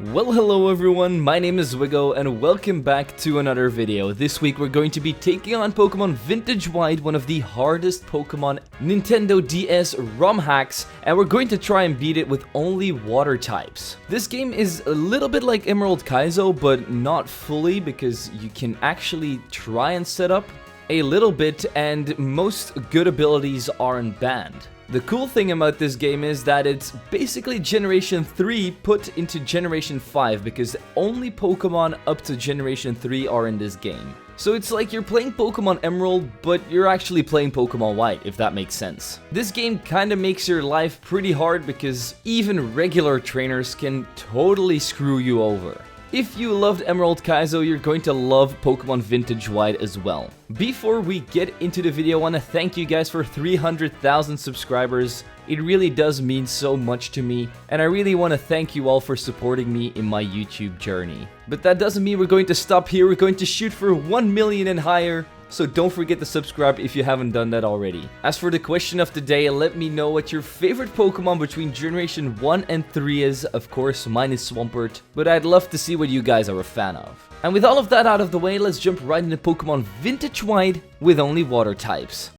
Well, hello everyone, my name is zwiggojr and welcome back to another video. This week we're going to be taking on Pokemon Vintage White, one of the hardest Pokemon Nintendo DS ROM hacks, and we're going to try and beat it with only water types. This game is a little bit like Emerald Kaizo, but not fully, because you can actually try and set up a little bit and most good abilities aren't banned. The cool thing about this game is that it's basically Generation 3 put into Generation 5, because only Pokemon up to Generation 3 are in this game. So it's like you're playing Pokemon Emerald, but you're actually playing Pokemon White, if that makes sense. This game kinda makes your life pretty hard because even regular trainers can totally screw you over. If you loved Emerald Kaizo, you're going to love Pokemon Vintage White as well. Before we get into the video, I want to thank you guys for 300,000 subscribers. It really does mean so much to me, and I really want to thank you all for supporting me in my YouTube journey. But that doesn't mean we're going to stop here. We're going to shoot for 1 million and higher. So don't forget to subscribe if you haven't done that already. As for the question of the day, let me know what your favorite Pokemon between Generation 1 and 3 is. Of course, mine is Swampert, but I'd love to see what you guys are a fan of. And with all of that out of the way, let's jump right into Pokemon Vintage White with only water types.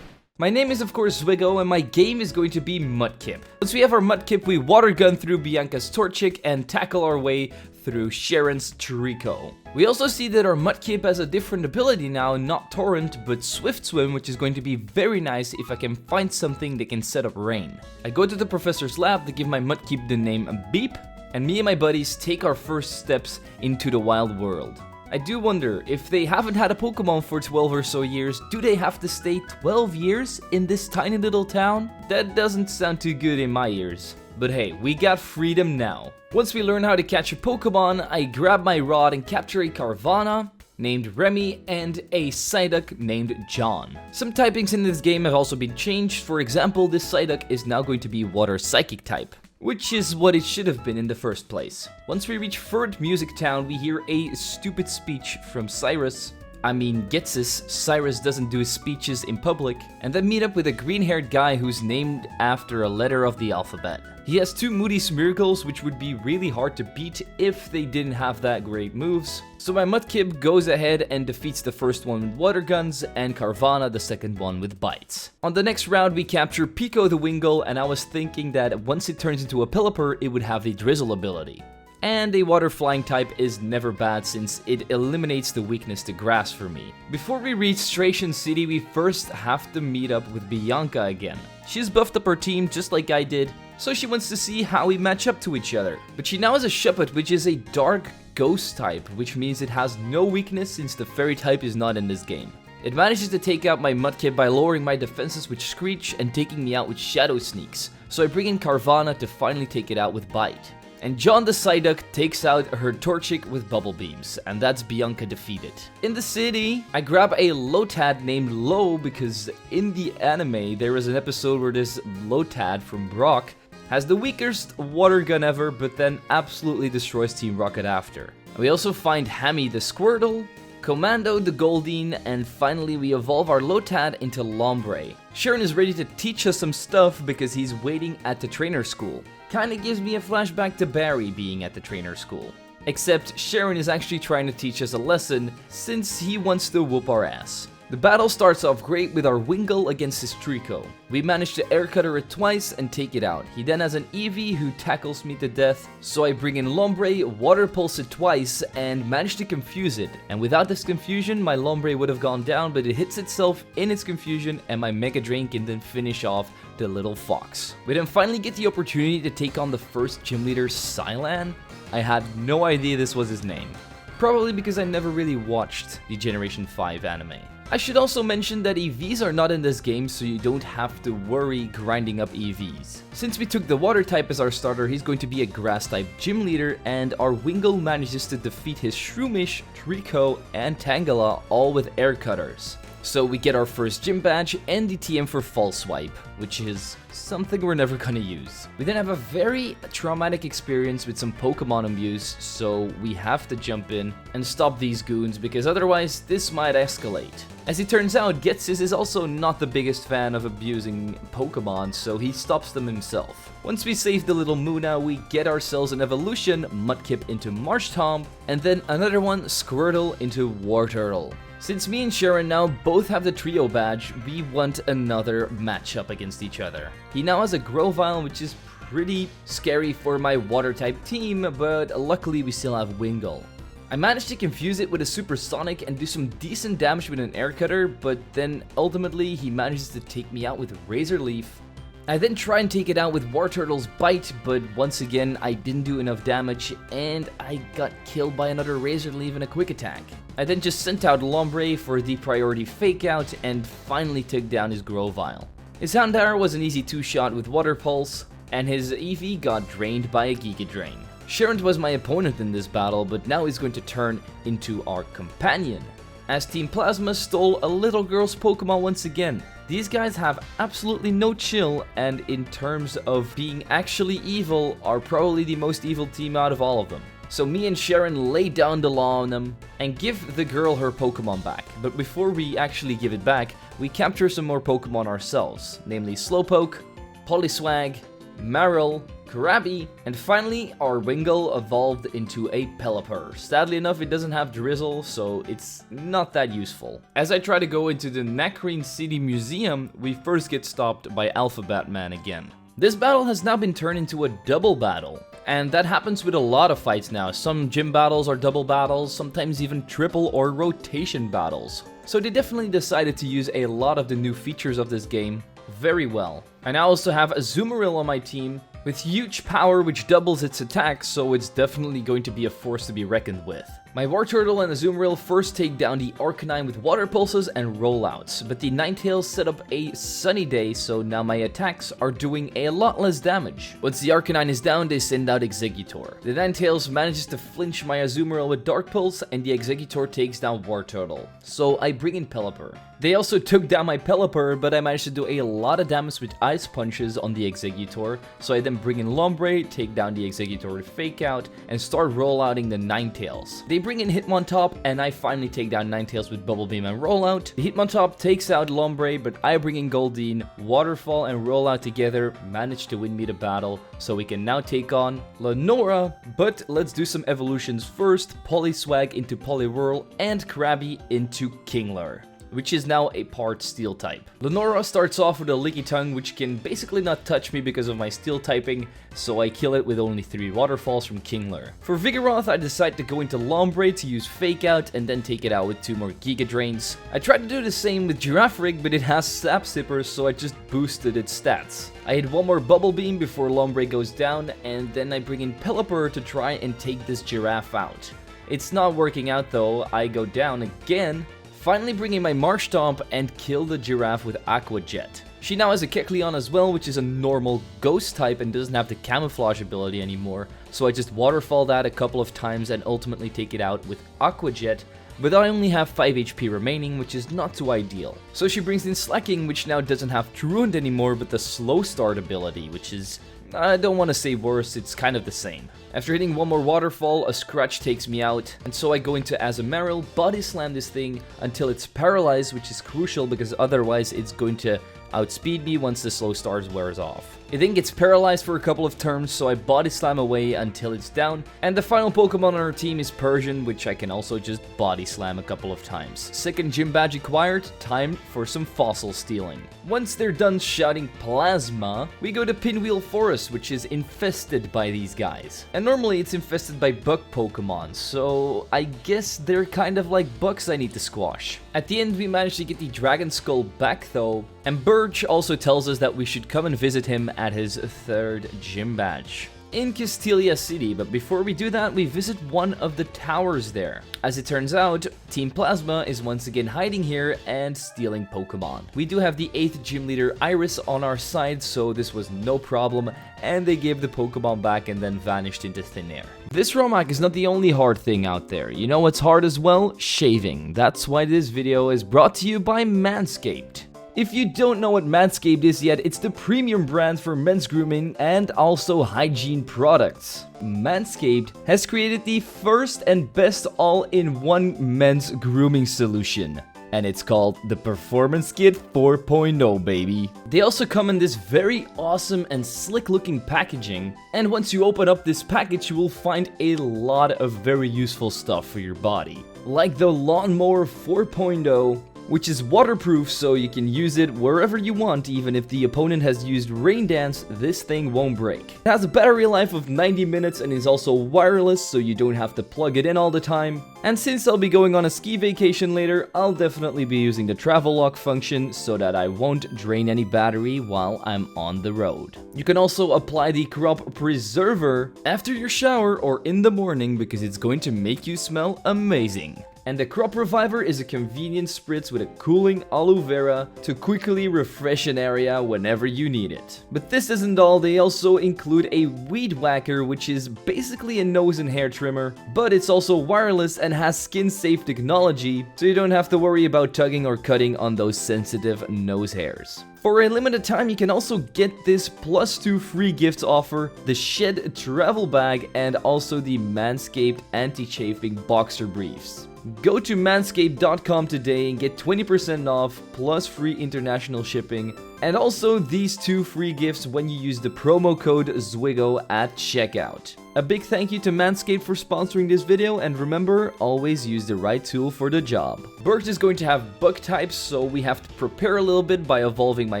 My name is of course zwiggojr and my game is going to be Mudkip. Once we have our Mudkip, we water gun through Bianca's Torchic and tackle our way through Sharon's Trico. We also see that our Mudkip has a different ability now, not Torrent, but Swift Swim, which is going to be very nice if I can find something that can set up rain. I go to the professor's lab to give my Mudkip the name Beep, and me and my buddies take our first steps into the wild world. I do wonder, if they haven't had a Pokemon for 12 or so years, do they have to stay 12 years in this tiny little town? That doesn't sound too good in my ears. But hey, we got freedom now. Once we learn how to catch a Pokemon, I grab my rod and capture a Carvanha named Remy and a Psyduck named John. Some typings in this game have also been changed. For example, this Psyduck is now going to be Water Psychic type, which is what it should have been in the first place. Once we reach Furt Music Town, we hear a stupid speech from Cyrus. I mean, Ghetsis. Cyrus doesn't do his speeches in public. And then meet up with a green-haired guy who's named after a letter of the alphabet. He has two Moody Smeargles, which would be really hard to beat if they didn't have that great moves. So my Mudkip goes ahead and defeats the first one with water guns, and Carvanha the second one with bites. On the next round we capture Pico the Wingull, and I was thinking that once it turns into a Pelipper, it would have the Drizzle ability. And a water flying type is never bad since it eliminates the weakness to grass for me. Before we reach Stration City, we first have to meet up with Bianca again. She's buffed up her team just like I did, so she wants to see how we match up to each other. But she now has a Shuppet, which is a dark ghost type, which means it has no weakness since the fairy type is not in this game. It manages to take out my Mudkip by lowering my defenses with Screech and taking me out with Shadow Sneaks, so I bring in Carvanha to finally take it out with Bite. And John the Psyduck takes out her Torchic with Bubble Beams, and that's Bianca defeated. In the city, I grab a Lotad named Lo because in the anime there is an episode where this Lotad from Brock has the weakest water gun ever, but then absolutely destroys Team Rocket after. And we also find Hammy the Squirtle, Commando the Goldeen, and finally we evolve our Lotad into Lombre. Sharon is ready to teach us some stuff because he's waiting at the trainer school. Kinda gives me a flashback to Barry being at the trainer school. Except Sharon is actually trying to teach us a lesson since he wants to whoop our ass. The battle starts off great with our Wingull against his Trico. We manage to air cutter it twice and take it out. He then has an Eevee who tackles me to death, so I bring in Lombre, water pulse it twice, and manage to confuse it. And without this confusion, my Lombre would have gone down, but it hits itself in its confusion, and my Mega Drain can then finish off the little fox. We then finally get the opportunity to take on the first gym leader, Sylan. I had no idea this was his name. Probably because I never really watched the Generation 5 anime. I should also mention that EVs are not in this game, so you don't have to worry grinding up EVs. Since we took the water type as our starter, he's going to be a grass type gym leader, and our Wingull manages to defeat his Shroomish, Trico, and Tangela all with air cutters. So we get our first gym badge and the TM for False Swipe, which is something we're never gonna use. We then have a very traumatic experience with some Pokemon abuse, so we have to jump in and stop these goons because otherwise this might escalate. As it turns out, Getsis is also not the biggest fan of abusing Pokemon, so he stops them himself. Once we save the little Muna, we get ourselves an evolution, Mudkip into Marshtomp, and then another one, Squirtle into Wartortle. Since me and Sharon now both have the trio badge, we want another matchup against each other. He now has a Grovyle, which is pretty scary for my water type team, but luckily we still have Wingull. I managed to confuse it with a Supersonic and do some decent damage with an Air Cutter, but then ultimately he manages to take me out with Razor Leaf. I then try and take it out with Wartortle's Bite, but once again I didn't do enough damage and I got killed by another Razor Leaf and a Quick Attack. I then just sent out Lombre for the priority Fake Out and finally took down his Grovyle. His Houndour was an easy 2-shot with Water Pulse, and his Eevee got drained by a Giga Drain. Sharon was my opponent in this battle, but now he's going to turn into our companion, as Team Plasma stole a little girl's Pokemon once again. These guys have absolutely no chill, and in terms of being actually evil, are probably the most evil team out of all of them. So me and Sharon lay down the law on them and give the girl her Pokemon back. But before we actually give it back, we capture some more Pokemon ourselves, namely Slowpoke, Poliwag, Marill, Krabby, and finally our Wingull evolved into a Pelipper. Sadly enough, it doesn't have Drizzle, so it's not that useful. As I try to go into the Nacrene City Museum, we first get stopped by Alphabet Man again. This battle has now been turned into a double battle, and that happens with a lot of fights now. Some gym battles are double battles, sometimes even triple or rotation battles. So they definitely decided to use a lot of the new features of this game very well. I now also have a Azumarill on my team with huge power which doubles its attack, so it's definitely going to be a force to be reckoned with. My Wartortle and Azumarill first take down the Arcanine with Water Pulses and Rollouts, but the Ninetales set up a Sunny Day, so now my attacks are doing a lot less damage. Once the Arcanine is down, they send out Exeggutor. The Ninetales manages to flinch my Azumarill with Dark Pulse, and the Exeggutor takes down Wartortle, so I bring in Pelipper. They also took down my Pelipper, but I managed to do a lot of damage with Ice Punches on the Exeggutor, so I then bring in Lombre, take down the Exeggutor with Fake Out, and start rollouting the Ninetales. They bring in Hitmontop, and I finally take down Ninetales with Bubble Beam and Rollout. The Hitmontop takes out Lombre, but I bring in Goldeen, Waterfall and Rollout together manage to win me the battle, so we can now take on Lenora. But let's do some evolutions first, Poliwag into Poliwhirl and Krabby into Kingler, which is now a part Steel type. Lenora starts off with a Licky Tongue, which can basically not touch me because of my Steel typing, so I kill it with only 3 Waterfalls from Kingler. For Vigoroth, I decide to go into Lombre to use Fake Out and then take it out with 2 more Giga Drains. I tried to do the same with Girafarig, but it has Sap Sippers, so I just boosted its stats. I hit 1 more Bubble Beam before Lombre goes down, and then I bring in Pelipper to try and take this Giraffe out. It's not working out though, I go down again, finally bringing my Marshtomp and kill the Giraffe with Aqua Jet. She now has a Kecleon as well, which is a normal ghost type and doesn't have the camouflage ability anymore, so I just Waterfall that a couple of times and ultimately take it out with Aqua Jet, but I only have 5 HP remaining, which is not too ideal. So she brings in Slacking, which now doesn't have Truant anymore, but the Slow Start ability, which is, I don't want to say worse, it's kind of the same. After hitting 1 more Waterfall, a Scratch takes me out, and so I go into Azumarill, Body Slam this thing until it's paralyzed, which is crucial because otherwise it's going to outspeed me once the Slow Stars wears off. It then gets paralyzed for a couple of turns, so I Body Slam away until it's down, and the final Pokemon on our team is Persian, which I can also just Body Slam a couple of times. Second Gym Badge acquired, time for some Fossil Stealing. Once they're done shouting Plasma, we go to Pinwheel Forest, which is infested by these guys. And normally it's infested by bug Pokemon, so I guess they're kind of like bugs I need to squash. At the end we managed to get the Dragon Skull back though, and Birch also tells us that we should come and visit him at his 3rd gym badge in Castelia City, but before we do that, we visit one of the towers there. As it turns out, Team Plasma is once again hiding here and stealing Pokemon. We do have the 8th gym leader Iris on our side, so this was no problem, and they gave the Pokemon back and then vanished into thin air. This ROM hack is not the only hard thing out there. You know what's hard as well? Shaving. That's why this video is brought to you by Manscaped. If you don't know what Manscaped is yet, it's the premium brand for men's grooming and also hygiene products. Manscaped has created the first and best all-in-one men's grooming solution. and it's called the Performance Kit 4.0, baby. They also come in this very awesome and slick looking packaging, and once you open up this package you will find a lot of very useful stuff for your body. Like the Lawnmower 4.0, which is waterproof so you can use it wherever you want. Even if the opponent has used Rain Dance, this thing won't break. It has a battery life of 90 minutes and is also wireless, so you don't have to plug it in all the time. And since I'll be going on a ski vacation later, I'll definitely be using the travel lock function so that I won't drain any battery while I'm on the road. You can also apply the Crop Preserver after your shower or in the morning because it's going to make you smell amazing. And the Crop Reviver is a convenient spritz with a cooling aloe vera to quickly refresh an area whenever you need it. But this isn't all, they also include a Weed Whacker, which is basically a nose and hair trimmer, but it's also wireless and has skin-safe technology, so you don't have to worry about tugging or cutting on those sensitive nose hairs. For a limited time, you can also get this +2 free gifts offer, the Shed Travel Bag, and also the Manscaped Anti-Chafing Boxer Briefs. Go to manscaped.com today and get 20% off plus free international shipping, and also these 2 free gifts when you use the promo code ZWIGGO at checkout. A big thank you to Manscaped for sponsoring this video, and remember, always use the right tool for the job. Bert is going to have bug types, so we have to prepare a little bit by evolving my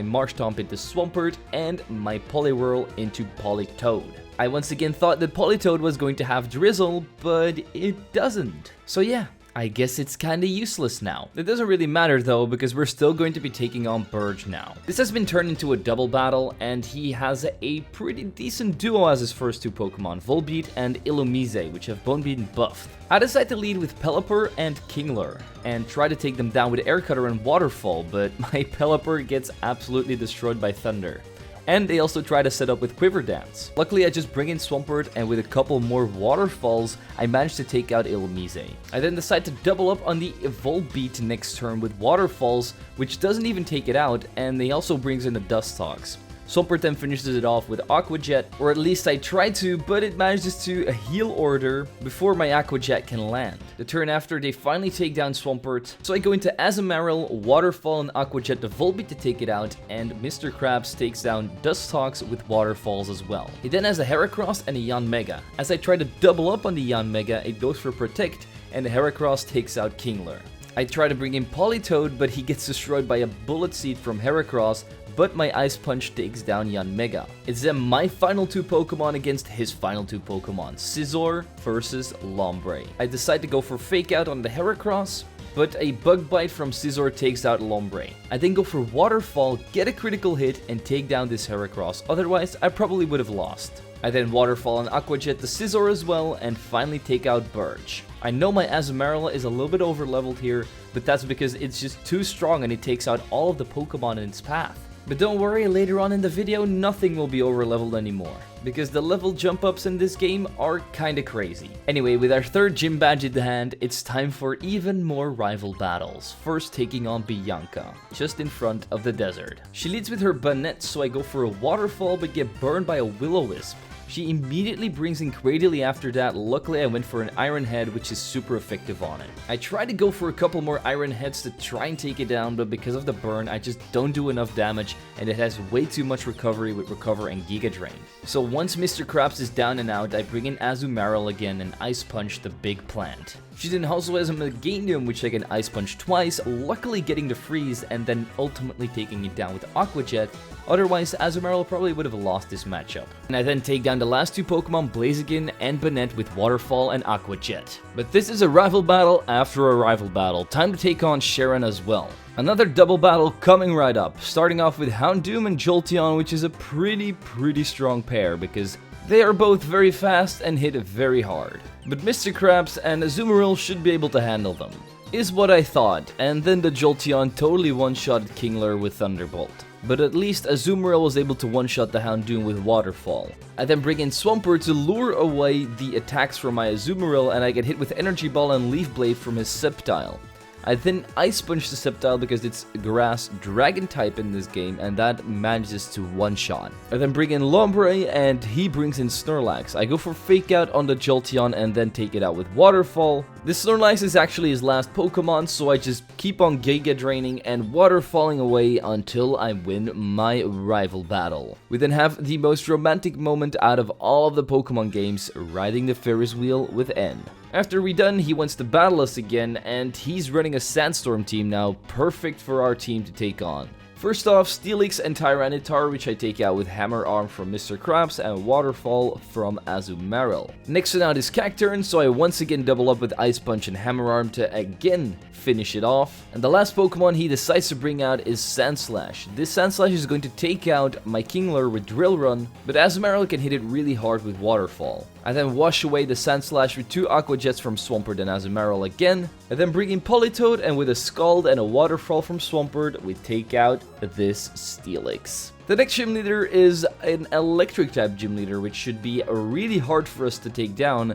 Marshtomp into Swampert and my Poliwhirl into Politoed. I once again thought that Politoed was going to have Drizzle, but it doesn't. So yeah, I guess it's kinda useless now. It doesn't really matter though, because we're still going to be taking on Burge now. This has been turned into a double battle, and he has a pretty decent duo as his first 2 Pokemon, Volbeat and Illumise, which have both been buffed. I decide to lead with Pelipper and Kingler, and try to take them down with Air Cutter and Waterfall, but my Pelipper gets absolutely destroyed by Thunder. And they also try to set up with Quiver Dance. Luckily, I just bring in Swampert, and with a couple more Waterfalls, I managed to take out Illumise. I then decide to double up on the Volbeat next turn with Waterfalls, which doesn't even take it out, and they also brings in the Dustox. Swampert then finishes it off with Aqua Jet, or at least I try to, but it manages to heal order before my Aqua Jet can land. The turn after, they finally take down Swampert, so I go into Azumarill, Waterfall, and Aqua Jet the Volbeat to take it out, and Mr. Krabs takes down Dustox with Waterfalls as well. He then has a Heracross and a Yanmega. As I try to double up on the Yanmega, it goes for Protect, and the Heracross takes out Kingler. I try to bring in Politoed, but he gets destroyed by a Bullet Seed from Heracross, but my Ice Punch takes down Yanmega. It's then my final 2 Pokemon against his final 2 Pokemon, Scizor versus Lombre. I decide to go for Fake Out on the Heracross, but a Bug Bite from Scizor takes out Lombre. I then go for Waterfall, get a critical hit, and take down this Heracross, otherwise I probably would have lost. I then Waterfall and Aqua Jet the Scizor as well, and finally take out Burge. I know my Azumarill is a little bit over leveled here, but that's because it's just too strong and it takes out all of the Pokemon in its path. But don't worry, later on in the video, nothing will be over-leveled anymore, because the level jump-ups in this game are kinda crazy. Anyway, with our 3rd gym badge in hand, it's time for even more rival battles. First taking on Bianca, just in front of the desert. She leads with her Banette, so I go for a Waterfall but get burned by a Will-O-Wisp. She immediately brings in Cradily after that. Luckily I went for an Iron Head, which is super effective on it. I try to go for a couple more Iron Heads to try and take it down, but because of the burn I just don't do enough damage, and it has way too much recovery with Recover and Giga Drain. So once Mr. Krabs is down and out, I bring in Azumarill again and Ice Punch the big plant. She then also has a Meganium, which I can Ice Punch twice, luckily getting the freeze and then ultimately taking it down with Aqua Jet. Otherwise, Azumarill probably would have lost this matchup. And I then take down the last 2 Pokemon, Blaziken and Banette, with Waterfall and Aqua Jet. But this is a rival battle after a rival battle. Time to take on Sharon as well. Another double battle coming right up, starting off with Houndoom and Jolteon, which is a pretty strong pair because they are both very fast and hit very hard. But Mr. Krabs and Azumarill should be able to handle them, is what I thought, and then the Jolteon totally one-shotted Kingler with Thunderbolt. But at least Azumarill was able to one-shot the Houndoom with Waterfall. I then bring in Swampert to lure away the attacks from my Azumarill, and I get hit with Energy Ball and Leaf Blade from his Sceptile. I then Ice Punch the Sceptile because it's grass dragon type in this game, and that manages to one-shot. I then bring in Lombre, and he brings in Snorlax. I go for Fake Out on the Jolteon and then take it out with Waterfall. This Snorlax is actually his last Pokemon, so I just keep on Giga Draining and Waterfalling away until I win my rival battle. We then have the most romantic moment out of all of the Pokemon games, riding the Ferris wheel with N. After we're done, he wants to battle us again, and he's running a Sandstorm team now, perfect for our team to take on. First off, Steelix and Tyranitar, which I take out with Hammer Arm from Mr. Krabs and Waterfall from Azumarill. Next on out is Cacturne, so I once again double up with Ice Punch and Hammer Arm to again finish it off. And the last Pokemon he decides to bring out is Sandslash. This Sandslash is going to take out my Kingler with Drill Run, but Azumarill can hit it really hard with Waterfall. I then wash away the Sandslash with 2 Aqua Jets from Swampert and Azumarill again. I then bring in Politoed, and with a Scald and a Waterfall from Swampert, we take out this Steelix. The next gym leader is an electric type gym leader, which should be really hard for us to take down,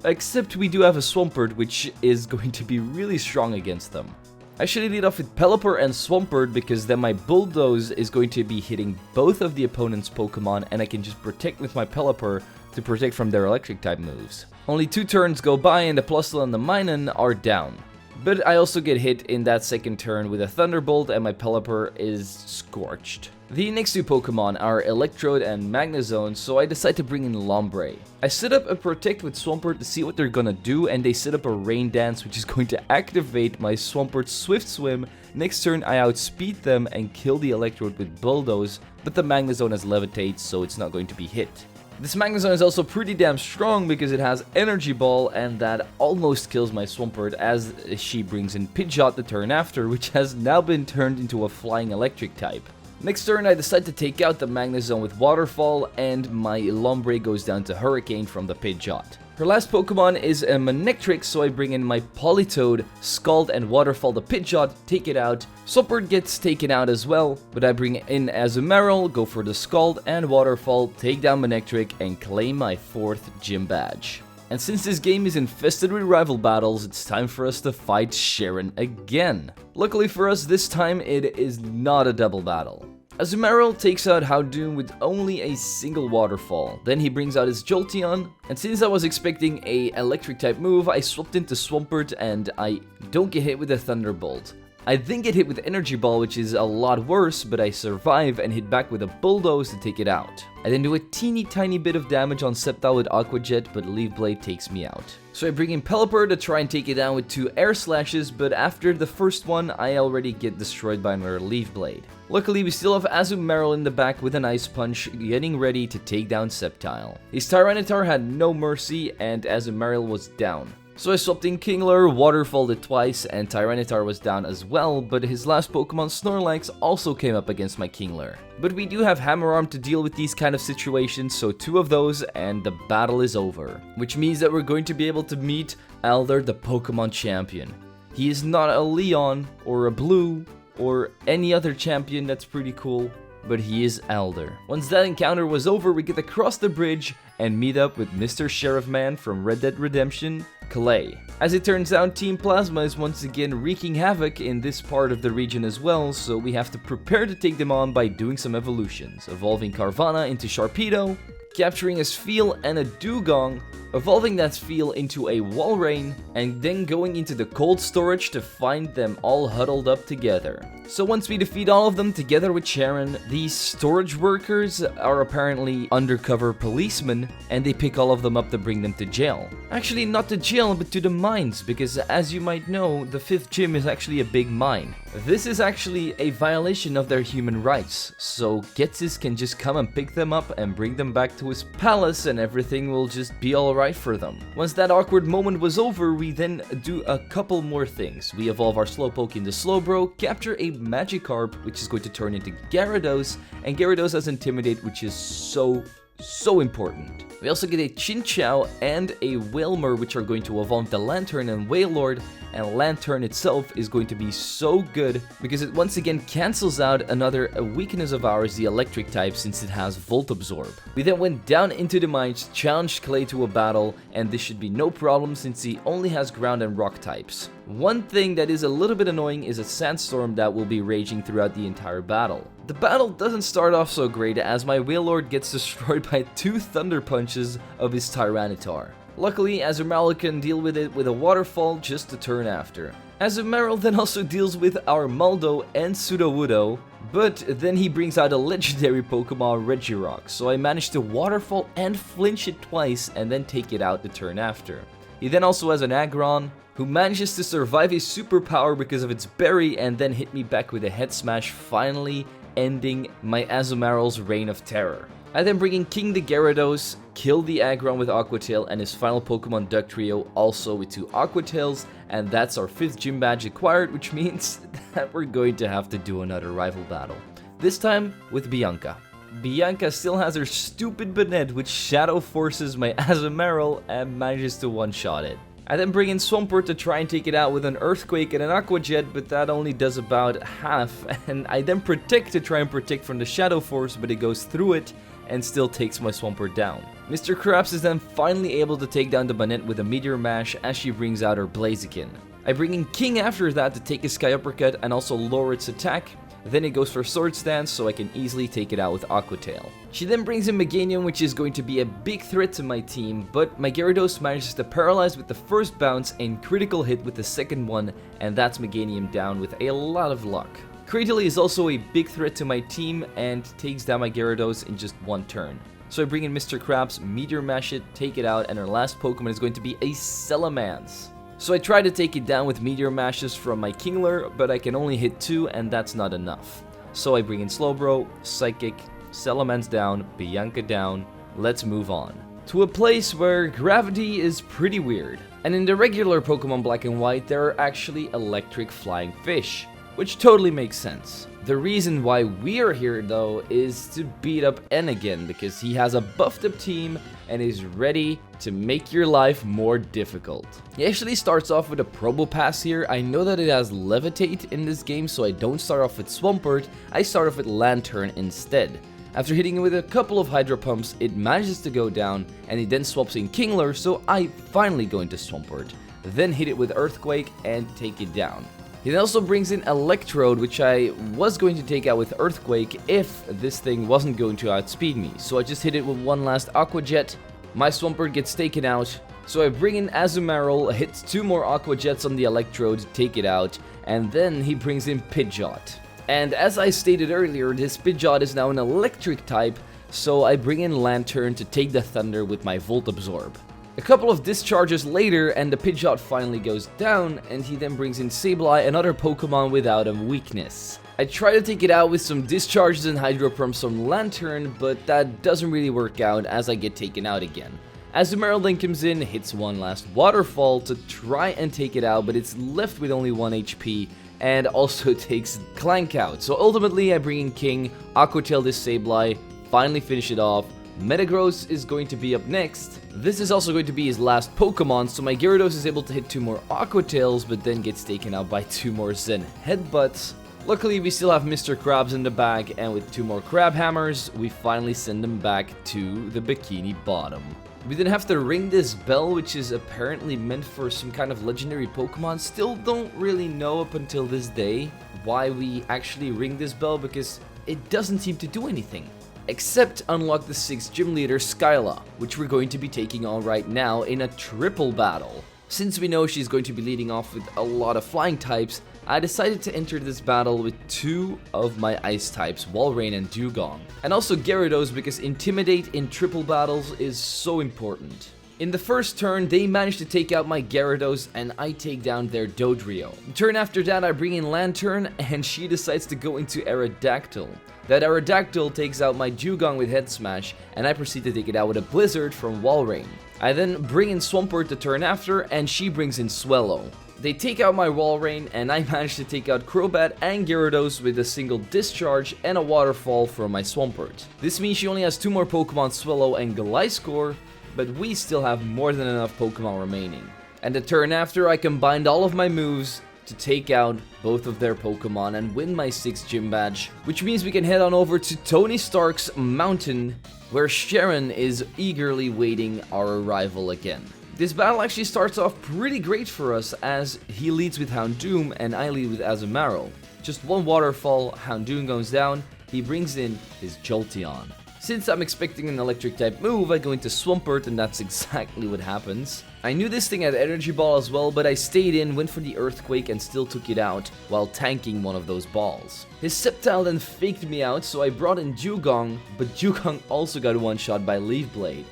except we do have a Swampert, which is going to be really strong against them. I should lead off with Pelipper and Swampert, because then my Bulldoze is going to be hitting both of the opponent's Pokemon, and I can just protect with my Pelipper to protect from their electric type moves. Only 2 turns go by and the Plusle and the Minun are down. But I also get hit in that second turn with a Thunderbolt, and my Pelipper is scorched. The next 2 Pokemon are Electrode and Magnezone, so I decide to bring in Lombre. I set up a Protect with Swampert to see what they're gonna do, and they set up a Rain Dance, which is going to activate my Swampert Swift Swim. Next turn I outspeed them and kill the Electrode with Bulldoze, but the Magnezone has Levitate, so it's not going to be hit. This Magnezone is also pretty damn strong because it has Energy Ball, and that almost kills my Swampert as she brings in Pidgeot the turn after, which has now been turned into a Flying Electric type. Next turn I decide to take out the Magnezone with Waterfall, and my Lombre goes down to Hurricane from the Pidgeot. Her last Pokemon is a Manectric, so I bring in my Politoed, Scald and Waterfall the Pidgeot, take it out. Swampert gets taken out as well, but I bring in Azumarill, go for the Scald and Waterfall, take down Manectric, and claim my 4th gym badge. And since this game is infested with rival battles, it's time for us to fight Sharon again. Luckily for us, this time it is not a double battle. Azumarill takes out Houndoom with only a single Waterfall. Then he brings out his Jolteon, and since I was expecting a electric type move, I swapped into Swampert and I don't get hit with a Thunderbolt. I then get hit with Energy Ball, which is a lot worse, but I survive and hit back with a Bulldoze to take it out. I then do a teeny tiny bit of damage on Sceptile with Aqua Jet, but Leaf Blade takes me out. So I bring in Pelipper to try and take it down with 2 Air Slashes, but after the first one, I already get destroyed by another Leaf Blade. Luckily, we still have Azumarill in the back with an Ice Punch, getting ready to take down Sceptile. His Tyranitar had no mercy, and Azumarill was down. So I swapped in Kingler, Waterfalled it twice, and Tyranitar was down as well, but his last Pokemon Snorlax also came up against my Kingler. But we do have Hammer Arm to deal with these kind of situations, so 2 of those and the battle is over. Which means that we're going to be able to meet Alder, the Pokemon champion. He is not a Leon, or a Blue, or any other champion that's pretty cool, but he is Alder. Once that encounter was over, we get to cross the bridge and meet up with Mr. Sheriff Man from Red Dead Redemption, Clay. As it turns out, Team Plasma is once again wreaking havoc in this part of the region as well, so we have to prepare to take them on by doing some evolutions, evolving Carvanha into Sharpedo, capturing a Spheal and a Dugong, evolving that Spheal into a Walrein, and then going into the cold storage to find them all huddled up together. So once we defeat all of them together with Sharon, these storage workers are apparently undercover policemen, and they pick all of them up to bring them to jail. Actually, not to jail, but to the mines, because as you might know, the 5th gym is actually a big mine. This is actually a violation of their human rights, so Ghetsis can just come and pick them up and bring them back to his palace, and everything will just be alright for them. Once that awkward moment was over, we then do a couple more things. We evolve our Slowpoke into Slowbro, capture a Magikarp, which is going to turn into Gyarados, and Gyarados has Intimidate, which is so So important. We also get a Chinchou and a Wailmer, which are going to evolve the Lantern and Wailord, and Lantern itself is going to be so good because it once again cancels out another weakness of ours, the electric type, since it has Volt Absorb. We then went down into the mines, challenged Clay to a battle, and this should be no problem since he only has ground and rock types. One thing that is a little bit annoying is a sandstorm that will be raging throughout the entire battle. The battle doesn't start off so great as my Wailord gets destroyed by 2 thunder punches of his Tyranitar. Luckily, Azumarill can deal with it with a waterfall just a turn after. Azumarill then also deals with our Maldo and Sudowoodo, but then he brings out a legendary Pokemon, Regirock, so I managed to waterfall and flinch it twice and then take it out the turn after. He then also has an Aggron, who manages to survive his superpower because of its berry and then hit me back with a head smash, finally ending my Azumarill's reign of terror. I then bring in King the Gyarados, kill the Aggron with Aqua Tail, and his final Pokemon Duck Trio also with 2 Aqua Tails, and that's our 5th gym badge acquired, which means that we're going to have to do another rival battle. This time with Bianca. Bianca still has her stupid Banette, which shadow forces my Azumarill and manages to one-shot it. I then bring in Swampert to try and take it out with an Earthquake and an Aqua Jet, but that only does about half, and I then Protect to try and protect from the Shadow Force, but it goes through it and still takes my Swampert down. Mr. Krabs is then finally able to take down the Banette with a Meteor Mash as she brings out her Blaziken. I bring in King after that to take his Sky Uppercut and also lower its attack. Then it goes for Swords Dance so I can easily take it out with Aqua Tail. She then brings in Meganium, which is going to be a big threat to my team, but my Gyarados manages to paralyze with the first bounce and critical hit with the second one, and that's Meganium down with a lot of luck. Cradily is also a big threat to my team and takes down my Gyarados in just one turn. So I bring in Mr. Krabs, Meteor Mash it, take it out, and our last Pokemon is going to be a Salamence. So I try to take it down with Meteor Mashes from my Kingler, but I can only hit 2 and that's not enough. So I bring in Slowbro, Psychic, Salamence down, Bianca down, let's move on. To a place where gravity is pretty weird. And in the regular Pokemon Black and White, there are actually electric flying fish, which totally makes sense. The reason why we are here though is to beat up N again, because he has a buffed up team and is ready to make your life more difficult. He actually starts off with a Probopass here. I know that it has Levitate in this game, so I don't start off with Swampert, I start off with Lantern instead. After hitting it with a couple of Hydro Pumps, it manages to go down, and he then swaps in Kingler, so I finally go into Swampert, then hit it with Earthquake and take it down. He then also brings in Electrode, which I was going to take out with Earthquake if this thing wasn't going to outspeed me. So I just hit it with one last Aqua Jet. My Swampert gets taken out. So I bring in Azumarill, hits 2 more Aqua Jets on the Electrode to take it out. And then he brings in Pidgeot. And as I stated earlier, this Pidgeot is now an electric type. So I bring in Lantern to take the Thunder with my Volt Absorb. A couple of discharges later and the Pidgeot finally goes down, and he then brings in Sableye, another Pokemon without a weakness. I try to take it out with some discharges and Hydro Pumps from Lantern, but that doesn't really work out as I get taken out again. Azumarill then comes in, hits one last Waterfall to try and take it out, but it's left with only 1 HP and also takes Clank out. So ultimately I bring in King, Aqua Tail this Sableye, finally finish it off. Metagross is going to be up next. This is also going to be his last Pokemon, so my Gyarados is able to hit 2 more Aqua Tails, but then gets taken out by 2 more Zen Headbutts. Luckily, we still have Mr. Krabs in the bag, and with 2 more Crab Hammers, we finally send them back to the Bikini Bottom. We then have to ring this bell, which is apparently meant for some kind of legendary Pokemon. Still don't really know up until this day why we actually ring this bell, because it doesn't seem to do anything. Except unlock the 6th gym leader, Skyla, which we're going to be taking on right now in a triple battle. Since we know she's going to be leading off with a lot of flying types, I decided to enter this battle with 2 of my ice types, Walrein and Dugong. And also Gyarados, because Intimidate in triple battles is so important. In the first turn, they managed to take out my Gyarados, and I take down their Dodrio. The turn after that, I bring in Lantern, and she decides to go into Aerodactyl. That Aerodactyl takes out my Dugong with Head Smash, and I proceed to take it out with a Blizzard from Walrein. I then bring in Swampert the turn after, and she brings in Swellow. They take out my Walrein, and I managed to take out Crobat and Gyarados with a single discharge and a waterfall from my Swampert. This means she only has 2 more Pokemon, Swellow and Gliscor, but we still have more than enough Pokemon remaining. And the turn after, I combined all of my moves to take out both of their Pokemon and win my 6th gym badge, which means we can head on over to Tony Stark's mountain, where Sharon is eagerly waiting our arrival again. This battle actually starts off pretty great for us, as he leads with Houndoom and I lead with Azumarill. Just one waterfall, Houndoom goes down, he brings in his Jolteon. Since I'm expecting an electric type move, I go into Swampert, and that's exactly what happens. I knew this thing had Energy Ball as well, but I stayed in, went for the Earthquake and still took it out while tanking one of those balls. His Sceptile then faked me out, so I brought in Dewgong, but Dewgong also got one-shot by Leaf Blade.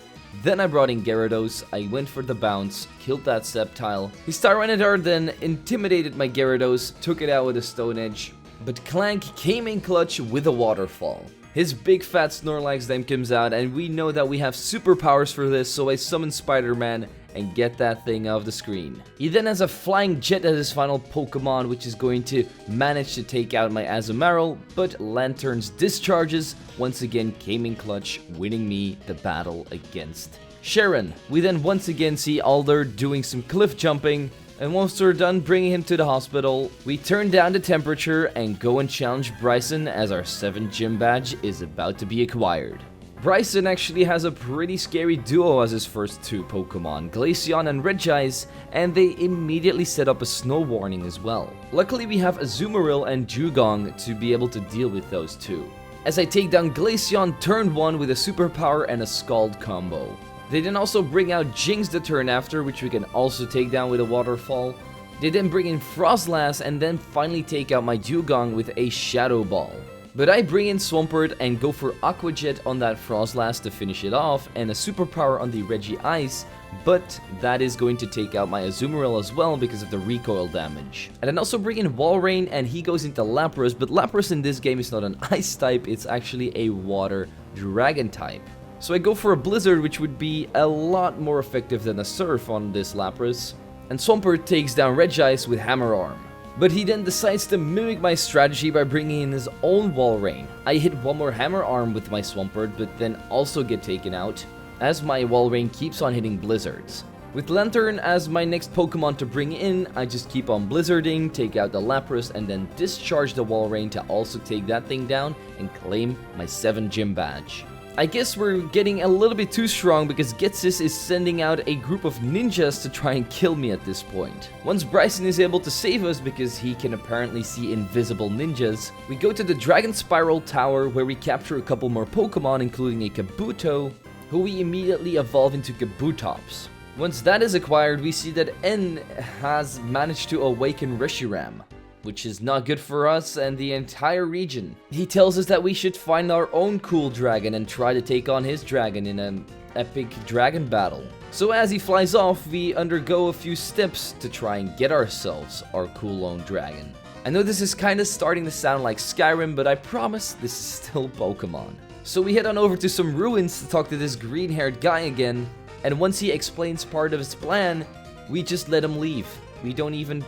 Then I brought in Gyarados, I went for the bounce, killed that Sceptile. His Tyranitar then intimidated my Gyarados, took it out with a Stone Edge, but Clank came in clutch with a waterfall. His big fat Snorlax then comes out, and we know that we have superpowers for this, so I summon Spider-Man and get that thing off the screen. He then has a Flying Jet as his final Pokemon, which is going to manage to take out my Azumarill, but Lantern's discharges once again came in clutch, winning me the battle against Sharon. We then once again see Alder doing some cliff jumping, and once we're done bringing him to the hospital, we turn down the temperature and go and challenge Bryson, as our 7th gym badge is about to be acquired. Bryson actually has a pretty scary duo as his first 2 Pokemon, Glaceon and Regice, and they immediately set up a snow warning as well. Luckily we have Azumarill and Dewgong to be able to deal with those 2. As I take down Glaceon turn 1 with a superpower and a Scald combo. They then also bring out Jinx the turn after, which we can also take down with a waterfall. They then bring in Frostlass and then finally take out my Dewgong with a Shadow Ball. But I bring in Swampert and go for Aqua Jet on that Frostlass to finish it off, and a superpower on the Regice, but that is going to take out my Azumarill as well because of the recoil damage. And then also bring in Walrein, and he goes into Lapras, but Lapras in this game is not an ice type, it's actually a water dragon type. So I go for a Blizzard, which would be a lot more effective than a Surf on this Lapras. And Swampert takes down Regice with Hammer Arm. But he then decides to mimic my strategy by bringing in his own Walrein. I hit one more Hammer Arm with my Swampert, but then also get taken out, as my Walrein keeps on hitting Blizzards. With Lantern as my next Pokemon to bring in, I just keep on Blizzarding, take out the Lapras, and then discharge the Walrein to also take that thing down and claim my 7th gym badge. I guess we're getting a little bit too strong because Ghetsis is sending out a group of ninjas to try and kill me at this point. Once Bryson is able to save us because he can apparently see invisible ninjas, we go to the Dragon Spiral Tower where we capture a couple more Pokemon, including a Kabuto, who we immediately evolve into Kabutops. Once that is acquired, we see that N has managed to awaken Reshiram, which is not good for us and the entire region. He tells us that we should find our own cool dragon and try to take on his dragon in an epic dragon battle. So as he flies off, we undergo a few steps to try and get ourselves our cool own dragon. I know this is kinda starting to sound like Skyrim, but I promise this is still Pokemon. So we head on over to some ruins to talk to this green-haired guy again, and once he explains part of his plan, we just let him leave. We don't even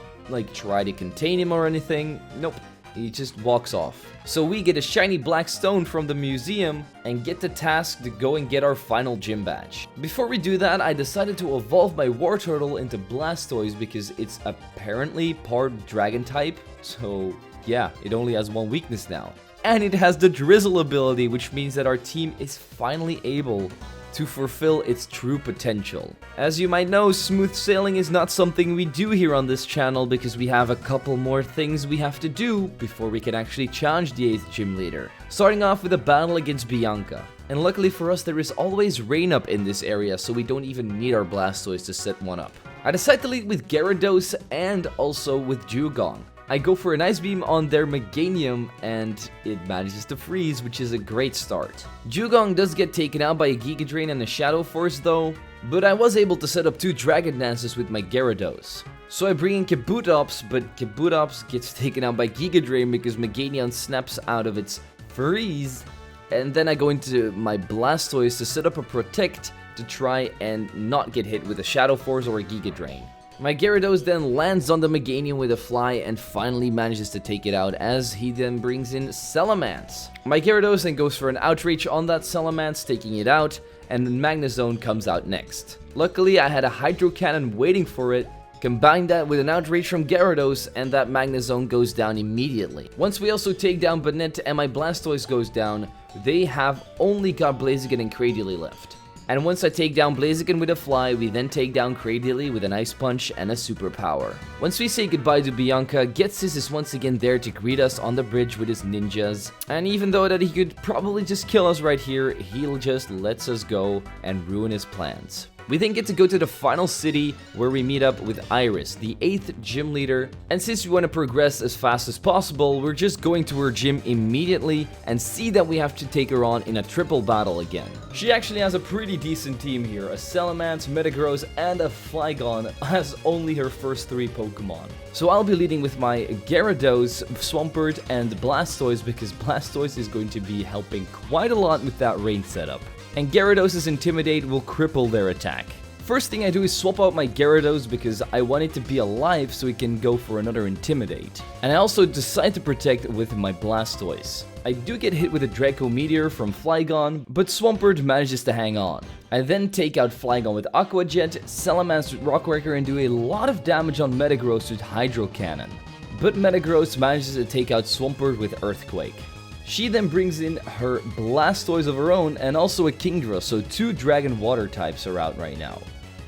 try to contain him or anything. Nope, he just walks off. So we get a shiny black stone from the museum and get the task to go and get our final gym badge. Before we do that, I decided to evolve my Wartortle into Blastoise because it's apparently part dragon type. So yeah, it only has one weakness now. And it has the Drizzle ability, which means that our team is finally able to fulfill its true potential. As you might know, smooth sailing is not something we do here on this channel because we have a couple more things we have to do before we can actually challenge the 8th gym leader. Starting off with a battle against Bianca. And luckily for us, there is always rain up in this area, so we don't even need our Blastoise to set one up. I decide to lead with Gyarados and also with Dewgong. I go for an Ice Beam on their Meganium and it manages to freeze, which is a great start. Dewgong does get taken out by a Giga Drain and a Shadow Force though, but I was able to set up 2 Dragon Dances with my Gyarados. So I bring in Kabutops, but Kabutops gets taken out by Giga Drain because Meganium snaps out of its freeze. And then I go into my Blastoise to set up a Protect to try and not get hit with a Shadow Force or a Giga Drain. My Gyarados then lands on the Meganium with a fly and finally manages to take it out as he then brings in Salamence. My Gyarados then goes for an Outrage on that Salamence, taking it out, and then Magnezone comes out next. Luckily, I had a Hydro Cannon waiting for it. Combine that with an Outrage from Gyarados, and that Magnezone goes down immediately. Once we also take down Banette and my Blastoise goes down, they have only got Blaziken and Cradily left. And once I take down Blaziken with a fly, we then take down Cradily with an Ice Punch and a Superpower. Once we say goodbye to Bianca, Ghetsis is once again there to greet us on the bridge with his ninjas. And even though that he could probably just kill us right here, he'll just lets us go and ruin his plans. We then get to go to the final city where we meet up with Iris, the 8th gym leader, and since we want to progress as fast as possible, we're just going to her gym immediately and see that we have to take her on in a triple battle again. She actually has a pretty decent team here, a Salamence, Metagross, and a Flygon as only her first 3 Pokemon. So I'll be leading with my Gyarados, Swampert, and Blastoise because Blastoise is going to be helping quite a lot with that rain setup. And Gyarados' Intimidate will cripple their attack. First thing I do is swap out my Gyarados because I want it to be alive so it can go for another Intimidate. And I also decide to protect with my Blastoise. I do get hit with a Draco Meteor from Flygon, but Swampert manages to hang on. I then take out Flygon with Aqua Jet, Salamence with Rock Wrecker, and do a lot of damage on Metagross with Hydro Cannon. But Metagross manages to take out Swampert with Earthquake. She then brings in her Blastoise of her own and also a Kingdra, so 2 Dragon Water types are out right now.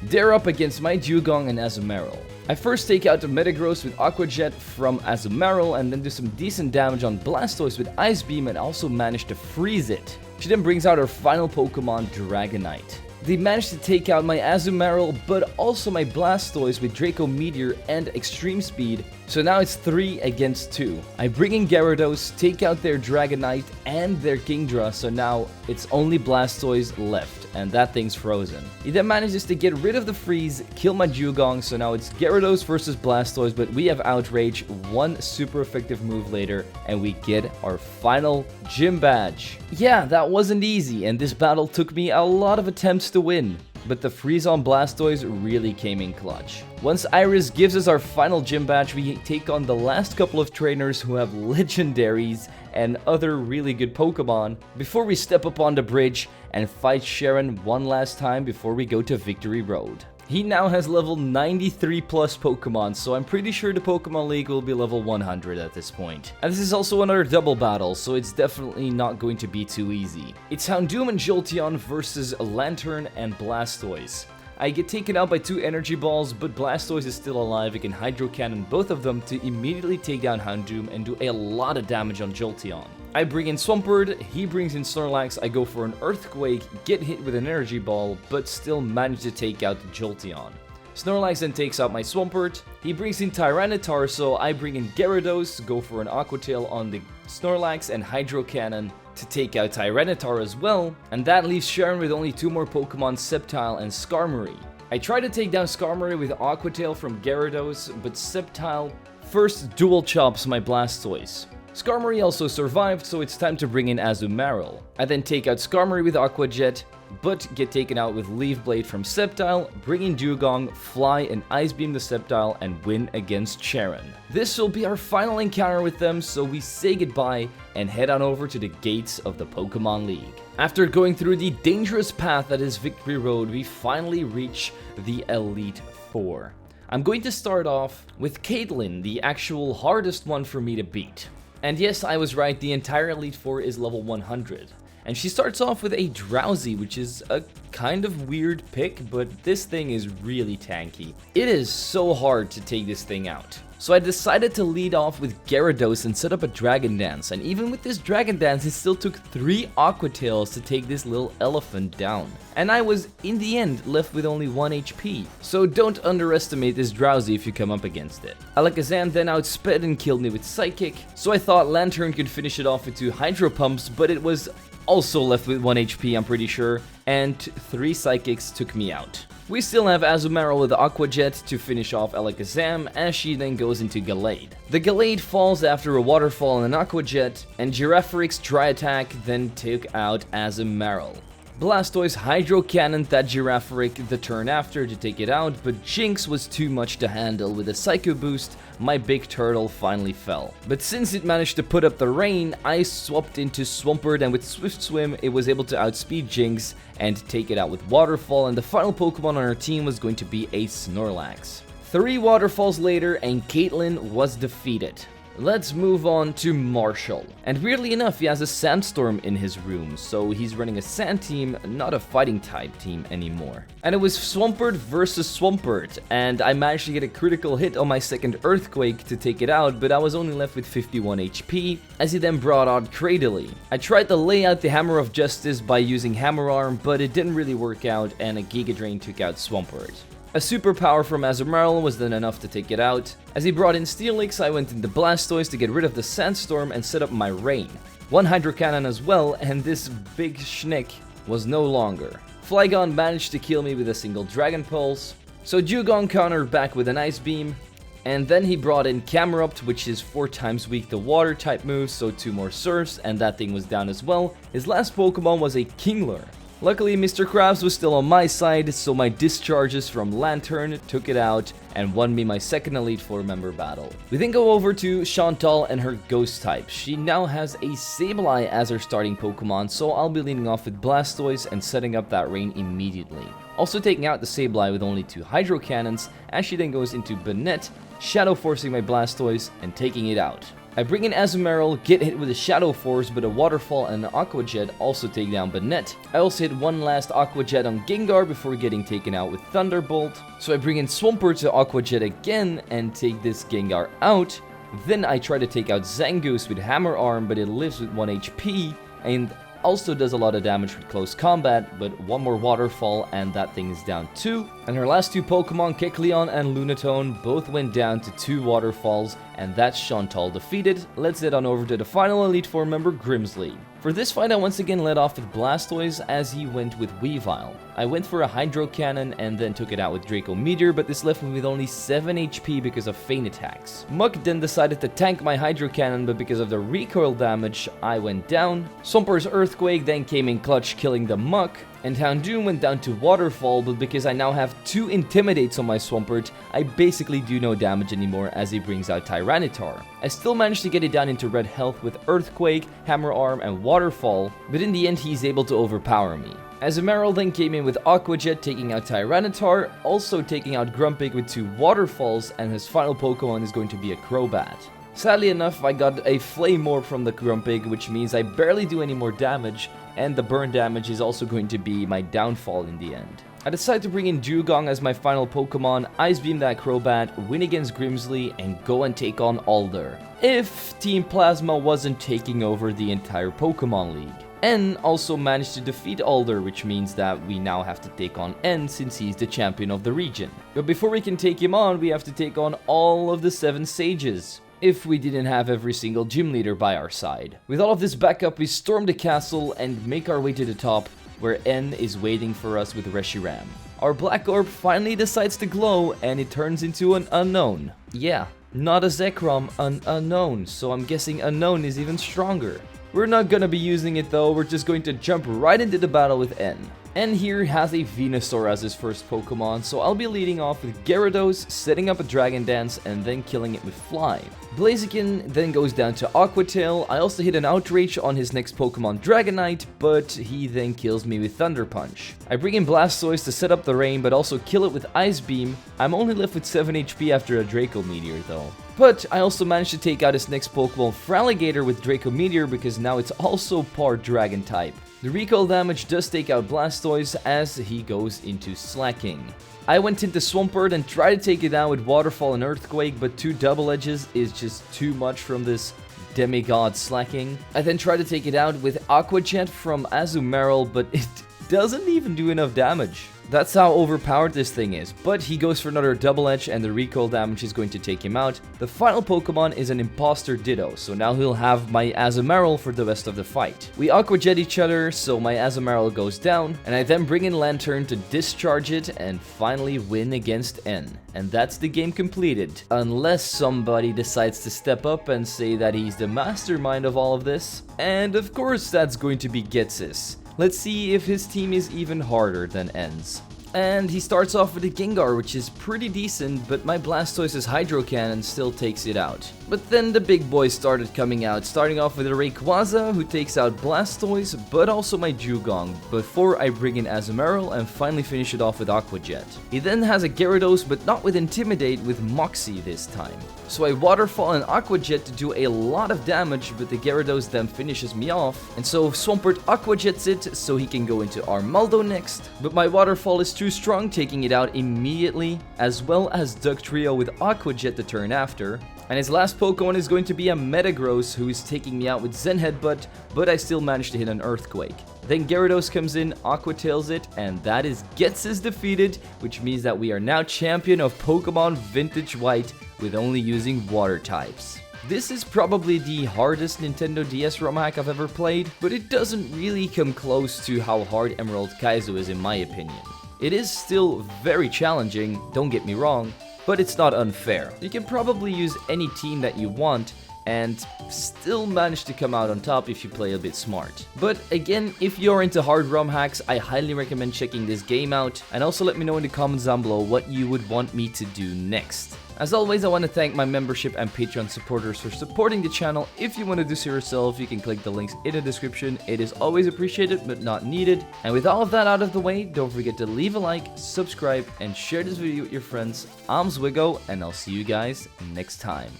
They're up against my Dewgong and Azumarill. I first take out the Metagross with Aqua Jet from Azumarill and then do some decent damage on Blastoise with Ice Beam and also manage to freeze it. She then brings out her final Pokemon, Dragonite. They managed to take out my Azumarill, but also my Blastoise with Draco Meteor and Extreme Speed, so now it's 3 against 2. I bring in Gyarados, take out their Dragonite and their Kingdra, so now it's only Blastoise left, and that thing's frozen. He then manages to get rid of the freeze, kill my Dewgong, so now it's Gyarados versus Blastoise, but we have Outrage, 1 super effective move later, and we get our final gym badge. Yeah, that wasn't easy, and this battle took me a lot of attempts to win, but the freeze on Blastoise really came in clutch. Once Iris gives us our final gym badge, we take on the last couple of trainers who have legendaries and other really good Pokemon before we step up on the bridge and fight Sharon one last time before we go to Victory Road. He now has level 93 plus Pokemon, so I'm pretty sure the Pokemon League will be level 100 at this point. And this is also another double battle, so it's definitely not going to be too easy. It's Houndoom and Jolteon versus Lantern and Blastoise. I get taken out by 2 energy balls, but Blastoise is still alive. I can Hydro Cannon both of them to immediately take down Houndoom and do a lot of damage on Jolteon. I bring in Swampert, he brings in Snorlax, I go for an Earthquake, get hit with an energy ball, but still manage to take out Jolteon. Snorlax then takes out my Swampert, he brings in Tyranitar, so I bring in Gyarados, go for an Aqua Tail on the Snorlax and Hydro Cannon to take out Tyranitar as well, and that leaves Sharon with only 2 more Pokemon, Sceptile and Skarmory. I try to take down Skarmory with Aqua Tail from Gyarados, but Sceptile first dual chops my Blastoise. Skarmory also survived, so it's time to bring in Azumarill. I then take out Skarmory with Aqua Jet, but get taken out with Leaf Blade from Sceptile, bring in Dewgong, fly and Ice Beam the Sceptile, and win against Sharon. This will be our final encounter with them, so we say goodbye and head on over to the gates of the Pokemon League. After going through the dangerous path that is Victory Road, we finally reach the Elite Four. I'm going to start off with Caitlyn, the actual hardest one for me to beat. And yes, I was right, the entire Elite Four is level 100. And she starts off with a Drowsy, which is a kind of weird pick, but this thing is really tanky. It is so hard to take this thing out. So I decided to lead off with Gyarados and set up a Dragon Dance, and even with this Dragon Dance, it still took 3 Aqua Tails to take this little elephant down. And I was, in the end, left with only 1 HP. So don't underestimate this Drowsy if you come up against it. Alakazam then outsped and killed me with Psychic, so I thought Lantern could finish it off with 2 Hydro Pumps, but it was also left with 1 HP, I'm pretty sure, and 3 Psychics took me out. We still have Azumarill with Aqua Jet to finish off Alakazam, as she then goes into Gallade. The Gallade falls after a Waterfall and an Aqua Jet, and Girafauric's Dry Attack then took out Azumarill. Blastoise Hydro Cannon that Giraffaric the turn after to take it out, but Jinx was too much to handle. With a Psycho Boost, my big turtle finally fell. But since it managed to put up the rain, I swapped into Swampert, and with Swift Swim, it was able to outspeed Jinx and take it out with Waterfall, and the final Pokemon on our team was going to be a Snorlax. 3 Waterfalls later, and Caitlyn was defeated. Let's move on to Marshall. And weirdly enough, he has a Sandstorm in his room, so he's running a Sand team, not a Fighting type team anymore. And it was Swampert versus Swampert, and I managed to get a critical hit on my second Earthquake to take it out, but I was only left with 51 HP, as he then brought out Cradily. I tried to lay out the Hammer of Justice by using Hammer Arm, but it didn't really work out, and a Giga Drain took out Swampert. A superpower from Azumarill was then enough to take it out. As he brought in Steelix, I went into Blastoise to get rid of the Sandstorm and set up my Rain. 1 Hydro Cannon as well, and this big schnick was no longer. Flygon managed to kill me with a single Dragon Pulse, so Dewgong countered back with an Ice Beam, and then he brought in Camerupt, which is 4 times weak to water type moves, so 2 more Surfs, and that thing was down as well. His last Pokemon was a Kingler. Luckily, Mr. Krabs was still on my side, so my discharges from Lantern took it out and won me my second Elite Four member battle. We then go over to Chantal and her Ghost type. She now has a Sableye as her starting Pokemon, so I'll be leading off with Blastoise and setting up that Rain immediately. Also taking out the Sableye with only 2 Hydro Cannons, as she then goes into Banette, Shadow Forcing my Blastoise and taking it out. I bring in Azumarill, get hit with a Shadow Force, but a Waterfall and an Aqua Jet also take down Banette. I also hit one last Aqua Jet on Gengar before getting taken out with Thunderbolt. So I bring in Swampert to Aqua Jet again and take this Gengar out. Then I try to take out Zangoose with Hammer Arm, but it lives with 1 HP and also does a lot of damage with close combat, but 1 more Waterfall and that thing is down 2. And her last 2 Pokemon, Kecleon and Lunatone, both went down to 2 Waterfalls, and that's Chantal defeated. Let's head on over to the final Elite Four member, Grimsley. For this fight, I once again led off with Blastoise as he went with Weavile. I went for a Hydro Cannon and then took it out with Draco Meteor, but this left me with only 7 HP because of feint attacks. Muk then decided to tank my Hydro Cannon, but because of the recoil damage, I went down. Swampert's Earthquake then came in clutch, killing the Muk. And Houndoom went down to Waterfall, but because I now have 2 Intimidates on my Swampert, I basically do no damage anymore as he brings out Tyranitar. I still managed to get it down into red health with Earthquake, Hammer Arm, and Waterfall, but in the end he's able to overpower me. Azumarill then came in with Aqua Jet, taking out Tyranitar, also taking out Grumpig with 2 Waterfalls, and his final Pokemon is going to be a Crobat. Sadly enough, I got a Flame Orb from the Grumpig, which means I barely do any more damage, and the burn damage is also going to be my downfall in the end. I decided to bring in Dewgong as my final Pokemon, Ice Beam that Crobat, win against Grimsley, and go and take on Alder. If Team Plasma wasn't taking over the entire Pokemon League. N also managed to defeat Alder, which means that we now have to take on N since he's the champion of the region. But before we can take him on, we have to take on all of the 7 Sages. If we didn't have every single gym leader by our side. With all of this backup, we storm the castle and make our way to the top, where N is waiting for us with Reshiram. Our black orb finally decides to glow, and it turns into an unknown. Yeah, not a Zekrom, an unknown, so I'm guessing unknown is even stronger. We're not gonna be using it though, we're just going to jump right into the battle with N. N here has a Venusaur as his first Pokemon, so I'll be leading off with Gyarados, setting up a Dragon Dance, and then killing it with Fly. Blaziken then goes down to Aqua Tail. I also hit an Outrage on his next Pokemon Dragonite, but he then kills me with Thunder Punch. I bring in Blastoise to set up the Rain, but also kill it with Ice Beam. I'm only left with 7 HP after a Draco Meteor though. But I also managed to take out his next Pokemon Fraligator with Draco Meteor because now it's also part Dragon type. The recoil damage does take out Blastoise as he goes into Slacking. I went into Swampert and tried to take it down with Waterfall and Earthquake, but 2 Double Edges is just too much from this demigod Slacking. I then tried to take it out with Aqua Jet from Azumarill, but it doesn't even do enough damage. That's how overpowered this thing is, but he goes for another Double Edge and the recoil damage is going to take him out. The final Pokemon is an Imposter Ditto, so now he'll have my Azumarill for the rest of the fight. We Aqua Jet each other, so my Azumarill goes down, and I then bring in Lantern to discharge it and finally win against N. And that's the game completed. Unless somebody decides to step up and say that he's the mastermind of all of this. And of course that's going to be Getsis. Let's see if his team is even harder than End's. And he starts off with a Gengar, which is pretty decent, but my Blastoise's Hydro Cannon still takes it out. But then the big boys started coming out, starting off with a Rayquaza, who takes out Blastoise, but also my Dugong, before I bring in Azumarill and finally finish it off with Aqua Jet. He then has a Gyarados, but not with Intimidate, with Moxie this time. So I Waterfall and Aqua Jet to do a lot of damage, but the Gyarados then finishes me off. And so Swampert Aqua Jets it, so he can go into Armaldo next. But my Waterfall is too strong, taking it out immediately, as well as Duck Trio with Aqua Jet the turn after. And his last Pokemon is going to be a Metagross, who is taking me out with Zen Headbutt, but I still managed to hit an Earthquake. Then Gyarados comes in, Aqua Tails it, and that is Gets defeated, which means that we are now champion of Pokemon Vintage White with only using water types. This is probably the hardest Nintendo DS ROM hack I've ever played, but it doesn't really come close to how hard Emerald Kaizo is in my opinion. It is still very challenging, don't get me wrong, but it's not unfair. You can probably use any team that you want and still manage to come out on top if you play a bit smart. But again, if you're into hard ROM hacks, I highly recommend checking this game out, and also let me know in the comments down below what you would want me to do next. As always, I want to thank my membership and Patreon supporters for supporting the channel. If you want to do so yourself, you can click the links in the description. It is always appreciated, but not needed. And with all of that out of the way, don't forget to leave a like, subscribe, and share this video with your friends. I'm Zwiggo, and I'll see you guys next time.